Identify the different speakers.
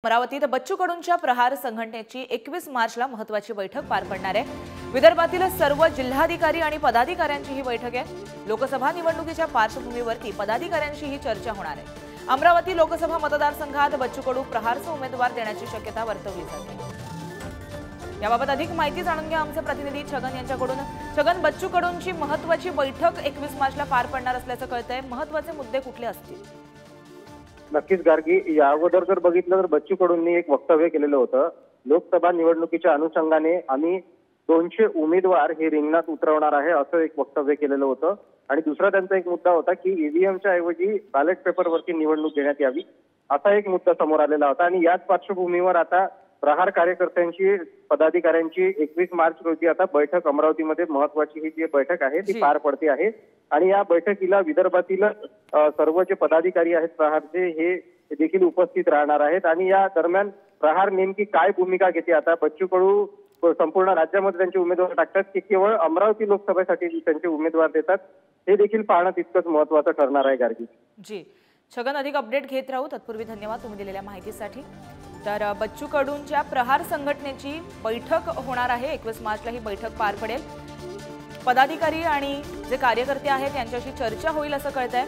Speaker 1: अमरावतीत बच्चू कडूंच्या प्रहार संघटनेची 21 मार्चला महत्त्वाची बैठक पार पडणार आहे। विदर्भातील सर्व जिल्हाधिकारी आणि पदाधिकाऱ्यांची ही बैठक आहे। लोकसभा निवडणुकीच्या पार्श्वभूमीवरती पदाधिकाऱ्यांशी ही चर्चा होणार आहे। अमरावती लोकसभा मतदारसंघात बच्चू कडू प्रहारचा उमेदवार देण्याची शक्यता वर्तवली जाते। याबाबत अधिक माहिती जाणून घ्या आमचे प्रतिनिधी छगन यांच्याकडून। छगन, बच्चू कडूंची महत्त्वाची बैठक 21 मार्चला पार पडणार असल्याचं कळतंय। महत्त्वाचे मुद्दे कुठले असतील?
Speaker 2: नक्कीच गार्गी, या अगोदर जर बघितलं तर बच्चू कडूंनी एक वक्तव्य केलेलं होतं। लोकसभा निवडणुकीच्या अनुषंगाने आम्ही 200 उमेदवार हे रिंगणात उतरवणार आहे असं एक वक्तव्य केलेलं होतं। आणि दुसरा त्यांचा एक मुद्दा होता की ईव्हीएमच्या ऐवजी बॅलेट पेपरवरती निवडणूक घेण्यात यावी असा एक मुद्दा समोर आलेला होता। आणि याच पार्श्वभूमीवर आता प्रहार कार्यकर्त्यांची पदाधिकाऱ्यांची 21 मार्च रोजी आता बैठक अमरावतीमध्ये महत्त्वाची ही जी बैठक आहे ती पार पडते आहे। आणि या बैठकीला विदर्भातील सर्व जे पदाधिकारी आहेत प्रहारचे हे देखील उपस्थित राहणार आहेत। आणि या दरम्यान प्रहार नेमकी काय भूमिका घेते, आता बच्चू कडू संपूर्ण राज्यामध्ये त्यांचे उमेदवार टाकतात की केवळ अमरावती लोकसभेसाठी त्यांचे उमेदवार देतात, हे देखील पाहणं तितकंच महत्त्वाचं ठरणार आहे गार्गी।
Speaker 1: जी छगन, अधिक अपडेट घेत राहू। तत्पूर्वी धन्यवाद तुम्ही दिलेल्या माहितीसाठी। तर बच्चू कडूंच्या प्रहार संघटनेची बैठक होणार आहे। 21 मार्चला ही बैठक पार पडेल। पदाधिकारी आणि जे कार्यकर्ते आहेत त्यांच्याशी चर्चा होईल असं कळतंय।